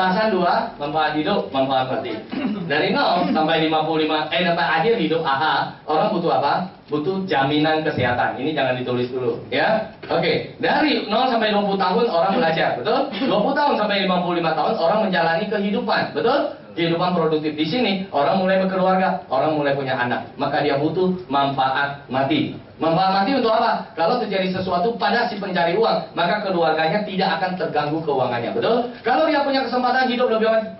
pembahasan dua, manfaat hidup, manfaat mati. Dari 0 sampai 55, sampai akhir hidup AHA, orang butuh apa? Butuh jaminan kesehatan. Ini jangan ditulis dulu, ya. Oke, dari 0 sampai 20 tahun orang belajar, betul? 20 tahun sampai 55 tahun orang menjalani kehidupan, betul? Kehidupan produktif. Di sini orang mulai berkeluarga, orang mulai punya anak. Maka dia butuh manfaat mati. Manfaat mati untuk apa? Kalau terjadi sesuatu pada si pencari uang, maka keluarganya tidak akan terganggu keuangannya, betul? Kalau dia punya kesempatan hidup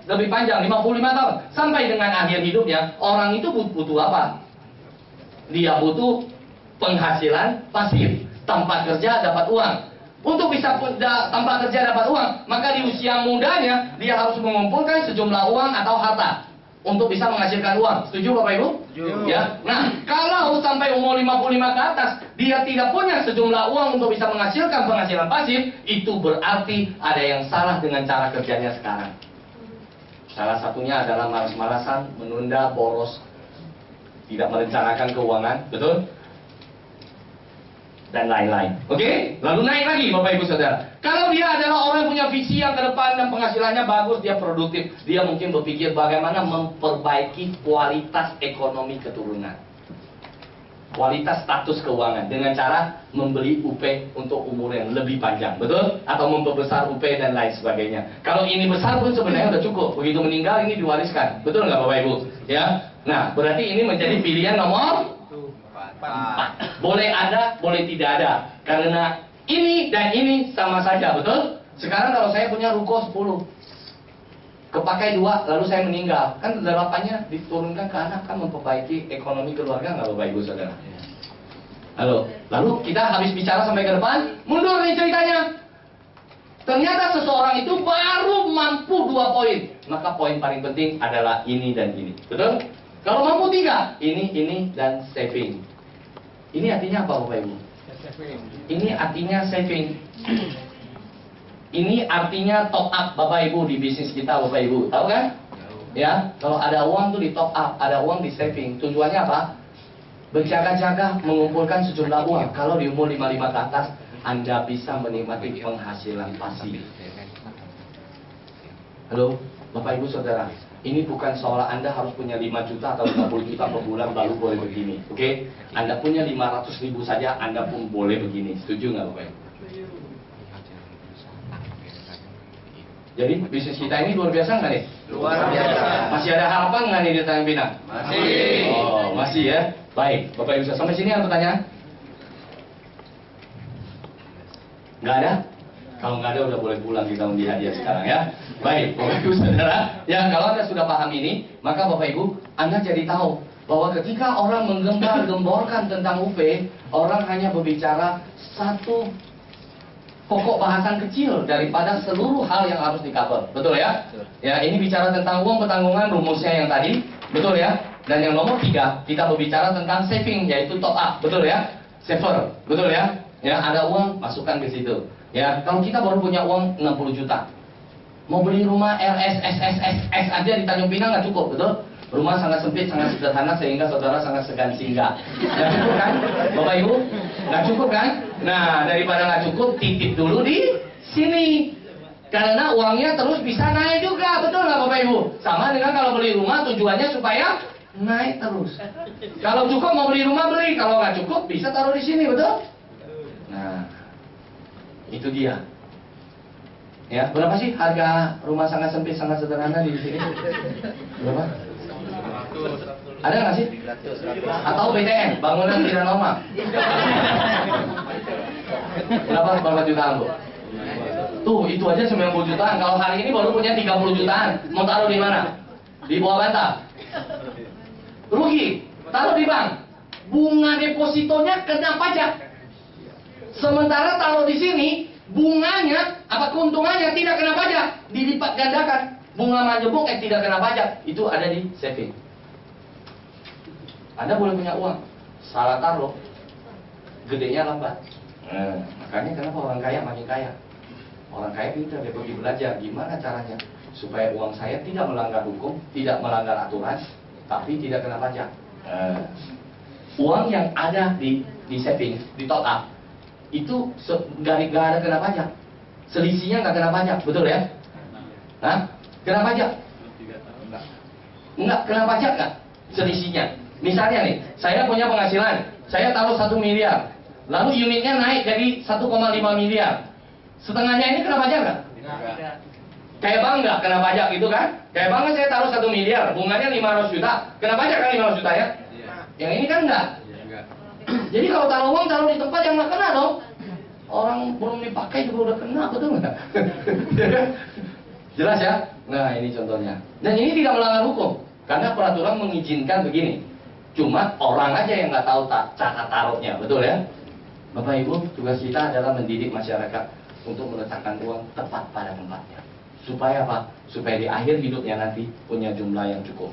lebih panjang, 55 tahun, sampai dengan akhir hidupnya, orang itu butuh apa? Dia butuh penghasilan pasif. Tanpa kerja dapat uang. Untuk bisa tanpa kerja dapat uang, maka di usia mudanya dia harus mengumpulkan sejumlah uang atau harta untuk bisa menghasilkan uang. Setuju Bapak Ibu? Setuju. Ya. Nah, kalau sampai umur 55 ke atas dia tidak punya sejumlah uang untuk bisa menghasilkan penghasilan pasif, itu berarti ada yang salah dengan cara kerjanya sekarang. Salah satunya adalah malas-malasan, menunda, boros, tidak merencanakan keuangan, betul? Dan lain-lain. Oke? Lalu naik lagi Bapak Ibu Saudara. Kalau dia adalah orang yang punya visi yang ke depan dan penghasilannya bagus, dia produktif, dia mungkin berpikir bagaimana memperbaiki kualitas ekonomi keturunan. Kualitas status keuangan dengan cara membeli UP untuk umur yang lebih panjang, betul? Atau memperbesar UP dan lain sebagainya. Kalau ini besar pun sebenarnya udah cukup. Begitu meninggal ini diwariskan, betul nggak Bapak Ibu? Ya. Nah, berarti ini menjadi pilihan nomor 4. Boleh ada, boleh tidak ada. Karena ini dan ini sama saja, betul? Sekarang kalau saya punya ruko 10, kepakai 2, lalu saya meninggal, kan 8-nya diturunkan ke anak, kan memperbaiki ekonomi keluarga nggak Bapak Ibu Saudara? Halo, lalu kita habis bicara sampai ke depan, mundur nih ceritanya. Ternyata seseorang itu baru mampu 2 poin, maka poin paling penting adalah ini dan ini, betul? Kalau mampu 3, ini dan saving. Ini artinya apa Bapak Ibu? Ini artinya saving. Ini artinya top up Bapak Ibu di bisnis kita Bapak Ibu. Tahu kan? Ya, kalau ada uang tuh di top up, ada uang di saving. Tujuannya apa? Berjaga-jaga mengumpulkan sejumlah uang. Kalau di umur 55 ke atas, Anda bisa menikmati penghasilan pasif. Halo, Bapak Ibu Saudara. Ini bukan soal Anda harus punya 5 juta atau 50 juta per bulan baru boleh begini, oke? Anda punya 500 ribu saja, Anda pun boleh begini. Setuju nggak Bapak Ibu? Jadi bisnis kita ini luar biasa nggak nih? Luar biasa. Masih ada harapan nggak nih di Tanjung Pinang? Masih. Oh, masih ya? Baik, Bapak Ibu sampai sini ada pertanyaan? Nggak ada? Kalau nggak ada udah boleh pulang, kita undi hadiah sekarang ya. Baik, Bapak Ibu Saudara, ya kalau Anda sudah paham ini, maka Bapak Ibu, Anda jadi tahu bahwa ketika orang menggembar-gemborkan tentang UP, orang hanya berbicara satu pokok bahasan kecil daripada seluruh hal yang harus di-cover. Betul ya? Ya, ini bicara tentang uang pertanggungan, rumusnya yang tadi, betul ya? Dan yang nomor 3, kita berbicara tentang saving, yaitu top up, betul ya? Saver, betul ya? Ya, ada uang, masukkan ke situ. Ya, kalau kita baru punya uang 60 juta, mau beli rumah LSSSS aja di Tanjung Pinang nggak cukup, betul? Rumah sangat sempit, sangat sederhana sehingga saudara sangat segan singgah. Nggak cukup kan, Bapak Ibu? Nggak cukup kan? Nah, daripada nggak cukup, titip dulu di sini. Karena uangnya terus bisa naik juga, betul nggak Bapak Ibu? Sama dengan kalau beli rumah tujuannya supaya naik terus. Kalau cukup mau beli rumah beli, kalau nggak cukup bisa taruh di sini, betul? Nah, itu dia. Ya, berapa sih harga rumah sangat sempit, sangat sederhana di sini? Berapa? Ada nggak sih? Atau BTN, bangunan tidak normal? Berapa jutaan, Bu? Tuh, itu aja 90 jutaan. Kalau hari ini baru punya 30 jutaan, mau taruh di mana? Di bawah bantal. Rugi, taruh di bank. Bunga depositonya kena pajak. Sementara taruh di sini, bunganya, keuntungannya tidak kena pajak, dilipat gandakan. Bunga majemuk tidak kena pajak, itu ada di saving. Anda boleh punya uang, salah taruh, gedenya lambat. Makanya kenapa orang kaya makin kaya? Orang kaya pintar, dia pergi belajar gimana caranya supaya uang saya tidak melanggar hukum, tidak melanggar aturan, tapi tidak kena pajak. Uang yang ada di saving, di top up, itu nggak ada kena pajak, selisihnya nggak kena pajak, betul ya? Hah? Kena pajak? Enggak, kena pajak nggak? Selisihnya. Misalnya nih, saya punya penghasilan, saya taruh 1 miliar, lalu unitnya naik jadi 1,5 miliar. Setengahnya ini kena pajak nggak? Enggak. Kayak bank nggak kena pajak gitu kan? Kayak bank kan saya taruh 1 miliar, bunganya 500 juta, kena pajak kan 500 juta ya? Yang ini kan enggak. Jadi kalau taruh uang, taruh di tempat yang nggak kena dong. Orang belum dipakai juga udah kena, betul nggak? Jelas ya? Nah ini contohnya. Dan ini tidak melanggar hukum, karena peraturan mengizinkan begini. Cuma orang aja yang nggak tahu cara taruhnya, betul ya? Bapak Ibu, tugas kita adalah mendidik masyarakat untuk meletakkan uang tepat pada tempatnya. Supaya apa? Supaya di akhir hidupnya nanti punya jumlah yang cukup.